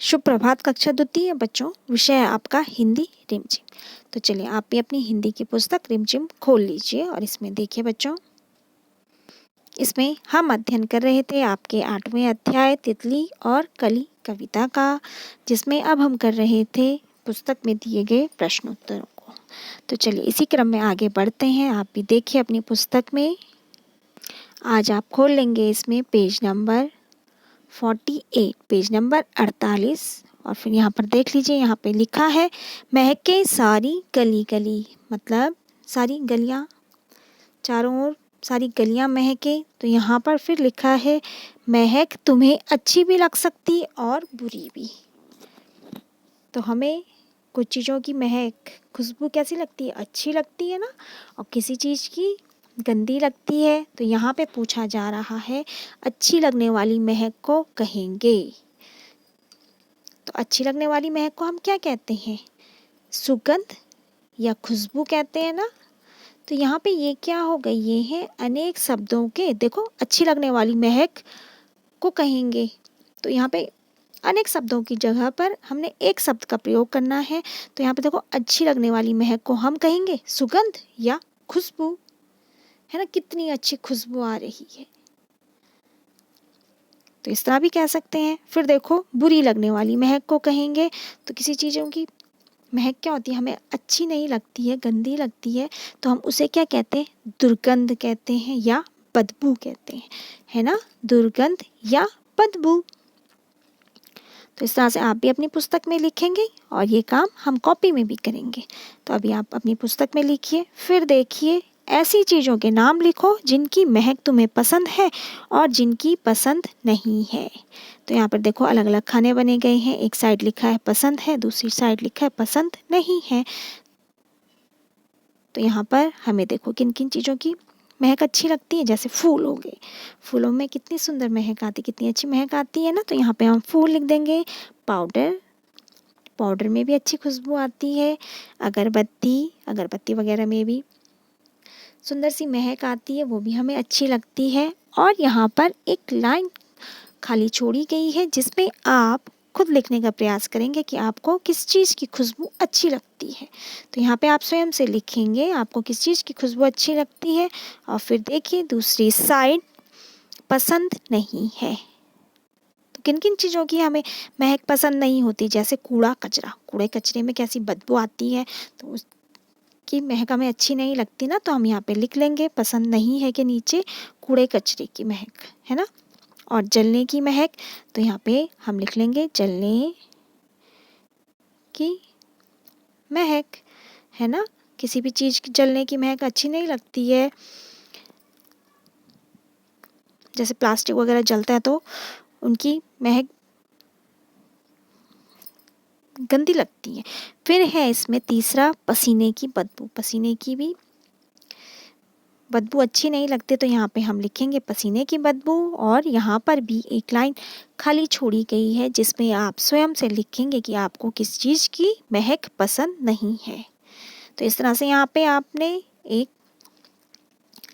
सुप्रभात कक्षा द्वितीय बच्चों, विषय है आपका हिंदी रिमझिम। तो चलिए आप भी अपनी हिंदी की पुस्तक रिमझिम खोल लीजिए और इसमें देखिए बच्चों, इसमें हम अध्ययन कर रहे थे आपके 8वें अध्याय तितली और कली कविता का, जिसमें अब हम कर रहे थे पुस्तक में दिए गए प्रश्नोत्तरों को। तो चलिए इसी क्रम में आगे बढ़ते हैं। आप भी देखिए अपनी पुस्तक में, आज आप खोल लेंगे इसमें पेज नंबर 48, पेज नंबर 48 और फिर यहाँ पर देख लीजिए, यहाँ पे लिखा है महके सारी गली गली, मतलब सारी गलियाँ, चारों ओर सारी गलियाँ महके। तो यहाँ पर फिर लिखा है महक तुम्हें अच्छी भी लग सकती और बुरी भी। तो हमें कुछ चीज़ों की महक, खुशबू कैसी लगती है? अच्छी लगती है ना, और किसी चीज़ की गंदी लगती है। तो यहाँ पे पूछा जा रहा है अच्छी लगने वाली महक को कहेंगे। तो अच्छी लगने वाली महक को हम क्या कहते हैं? सुगंध या खुशबू कहते हैं ना। तो यहाँ पे ये क्या हो गई? ये है अनेक शब्दों के, देखो अच्छी लगने वाली महक को कहेंगे। तो यहाँ पे अनेक शब्दों की जगह पर हमने एक शब्द का प्रयोग करना है। तो यहाँ पे देखो अच्छी लगने वाली महक को हम कहेंगे सुगंध या खुशबू, है ना। कितनी अच्छी खुशबू आ रही है, तो इस तरह भी कह सकते हैं। फिर देखो बुरी लगने वाली महक को कहेंगे। तो किसी चीज़ों की महक क्या होती है, हमें अच्छी नहीं लगती है, गंदी लगती है, तो हम उसे क्या कहते हैं? दुर्गंध कहते हैं या बदबू कहते हैं, है ना। दुर्गंध या बदबू। तो इस तरह से आप भी अपनी पुस्तक में लिखेंगे और ये काम हम कॉपी में भी करेंगे। तो अभी आप अपनी पुस्तक में लिखिए। फिर देखिए ऐसी चीज़ों के नाम लिखो जिनकी महक तुम्हें पसंद है और जिनकी पसंद नहीं है। तो यहाँ पर देखो अलग अलग खाने बने गए हैं। एक साइड लिखा है पसंद है, दूसरी साइड लिखा है पसंद नहीं है। तो यहाँ पर हमें देखो किन किन चीज़ों की महक अच्छी लगती है। जैसे फूल हो गए, फूलों में कितनी सुंदर महक आती, कितनी अच्छी महक आती है ना। तो यहाँ पे हम फूल लिख देंगे। पाउडर, पाउडर में भी अच्छी खुशबू आती है। अगरबत्ती, अगरबत्ती वगैरह में भी सुंदर सी महक आती है, वो भी हमें अच्छी लगती है। और यहाँ पर एक लाइन खाली छोड़ी गई है जिसमें आप खुद लिखने का प्रयास करेंगे कि आपको किस चीज़ की खुशबू अच्छी लगती है। तो यहाँ पे आप स्वयं से लिखेंगे आपको किस चीज़ की खुशबू अच्छी लगती है। और फिर देखिए दूसरी साइड पसंद नहीं है। तो किन किन चीज़ों की हमें महक पसंद नहीं होती? जैसे कूड़ा कचरा, कूड़े कचरे में कैसी बदबू आती है, तो उसकी महक हमें अच्छी नहीं लगती ना। तो हम यहाँ पे लिख लेंगे पसंद नहीं है के नीचे कूड़े कचरे की महक, है ना। और जलने की महक, तो यहाँ पे हम लिख लेंगे जलने की महक, है ना। किसी भी चीज़ की जलने की महक अच्छी नहीं लगती है। जैसे प्लास्टिक वगैरह जलता है तो उनकी महक गंदी लगती है। फिर है इसमें तीसरा पसीने की बदबू, पसीने की भी बदबू अच्छी नहीं लगती। तो यहाँ पे हम लिखेंगे पसीने की बदबू। और यहाँ पर भी एक लाइन खाली छोड़ी गई है जिसमें आप स्वयं से लिखेंगे कि आपको किस चीज़ की महक पसंद नहीं है। तो इस तरह से यहाँ पे आपने एक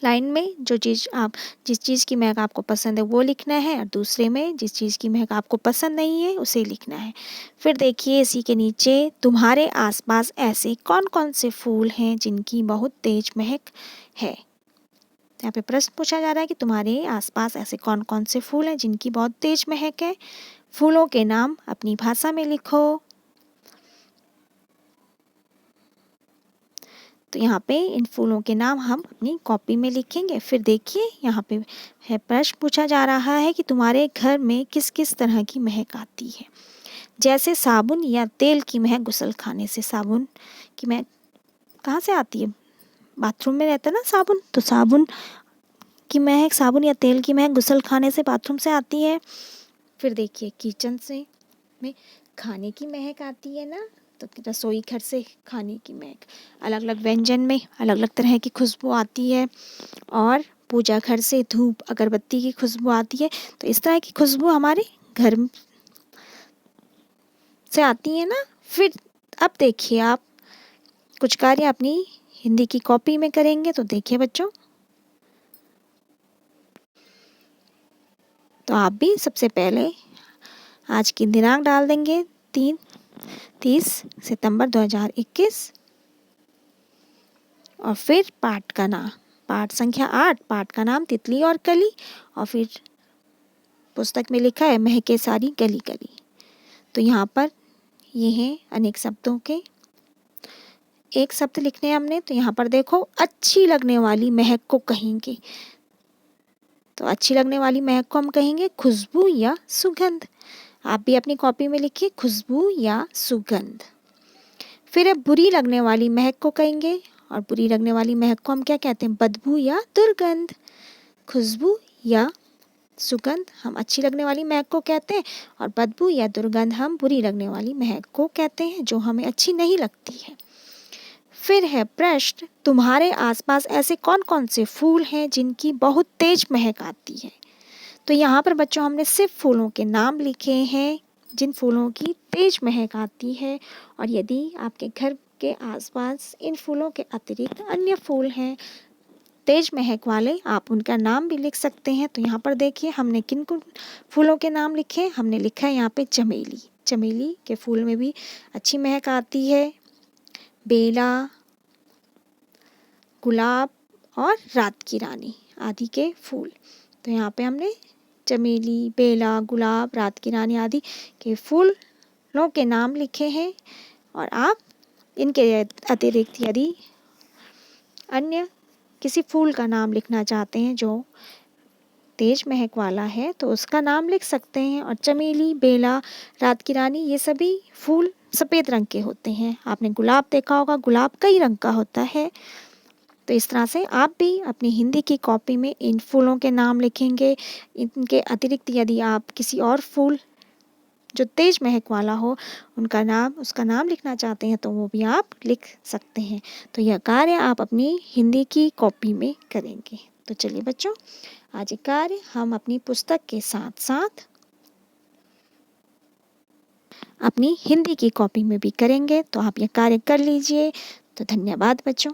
लाइन में जिस चीज़ की महक आपको पसंद है वो लिखना है, और दूसरे में जिस चीज़ की महक आपको पसंद नहीं है उसे लिखना है। फिर देखिए इसी के नीचे तुम्हारे आसपास ऐसे कौन कौन से फूल हैं जिनकी बहुत तेज महक है। यहाँ पे प्रश्न पूछा जा रहा है कि तुम्हारे आसपास ऐसे कौन कौन से फूल हैं जिनकी बहुत तेज महक है। फूलों के नाम अपनी भाषा में लिखो। तो यहाँ पे इन फूलों के नाम हम अपनी कॉपी में लिखेंगे। फिर देखिए यहाँ पे है प्रश्न पूछा जा रहा है कि तुम्हारे घर में किस किस तरह की महक आती है। जैसे साबुन या तेल की महक गुसलखाने से। साबुन की महक कहाँ से आती है? बाथरूम में रहता है ना साबुन, तो साबुन की महक, साबुन या तेल की महक गुसलखाने से, बाथरूम से आती है। फिर देखिए किचन से में खाने की महक आती है ना, तो रसोई घर से खाने की महक, अलग अलग व्यंजन में अलग अलग तरह की खुशबू आती है। और पूजा घर से धूप अगरबत्ती की खुशबू आती है। तो इस तरह की खुशबू हमारे घर से आती है ना। फिर अब देखिए आप कुछ कार्य अपनी हिंदी की कॉपी में करेंगे। तो देखिए बच्चों, तो आप भी सबसे पहले आज की दिनांक डाल देंगे 30 सितंबर 2021। और फिर पाठ का नाम, पाठ संख्या 8, पाठ का नाम तितली और कली। और फिर पुस्तक में लिखा है महके सारी गली गली। तो यहाँ पर ये हैं अनेक शब्दों के एक शब्द लिखने हैं हमने। तो यहाँ पर देखो, अच्छी लगने वाली महक को कहेंगे। तो अच्छी लगने वाली महक को हम कहेंगे खुशबू या सुगंध। आप भी अपनी कॉपी में लिखिए खुशबू या सुगंध। फिर अब बुरी लगने वाली महक को कहेंगे, और बुरी लगने वाली महक को हम क्या कहते हैं, बदबू या दुर्गंध। खुशबू या सुगंध हम अच्छी लगने वाली महक को कहते हैं, और बदबू या दुर्गंध हम बुरी लगने वाली महक को कहते हैं, जो हमें अच्छी नहीं लगती है। फिर है प्रश्न, तुम्हारे आसपास ऐसे कौन कौन से फूल हैं जिनकी बहुत तेज महक आती है। तो यहाँ पर बच्चों हमने सिर्फ फूलों के नाम लिखे हैं जिन फूलों की तेज महक आती है। और यदि आपके घर के आसपास इन फूलों के अतिरिक्त अन्य फूल हैं तेज महक वाले, आप उनका नाम भी लिख सकते हैं। तो यहाँ पर देखिए हमने किन किन फूलों के नाम लिखे। हमने लिखा है यहाँ पे चमेली, चमेली के फूल में भी अच्छी महक आती है। बेला, गुलाब और रात की रानी आदि के फूल। तो यहाँ पे हमने चमेली, बेला, गुलाब, रात की रानी आदि के फूलों के नाम लिखे हैं। और आप इनके अतिरिक्त यदि अन्य किसी फूल का नाम लिखना चाहते हैं जो तेज महक वाला है तो उसका नाम लिख सकते हैं। और चमेली, बेला, रात की रानी ये सभी फूल सफ़ेद रंग के होते हैं। आपने गुलाब देखा होगा, गुलाब कई रंग का होता है। तो इस तरह से आप भी अपनी हिंदी की कॉपी में इन फूलों के नाम लिखेंगे। इनके अतिरिक्त यदि आप किसी और फूल जो तेज महक वाला हो उसका नाम लिखना चाहते हैं तो वो भी आप लिख सकते हैं। तो यह कार्य आप अपनी हिंदी की कॉपी में करेंगे। तो चलिए बच्चों, आज ये कार्य हम अपनी पुस्तक के साथ साथ अपनी हिंदी की कॉपी में भी करेंगे। तो आप ये कार्य कर लीजिए। तो धन्यवाद बच्चों।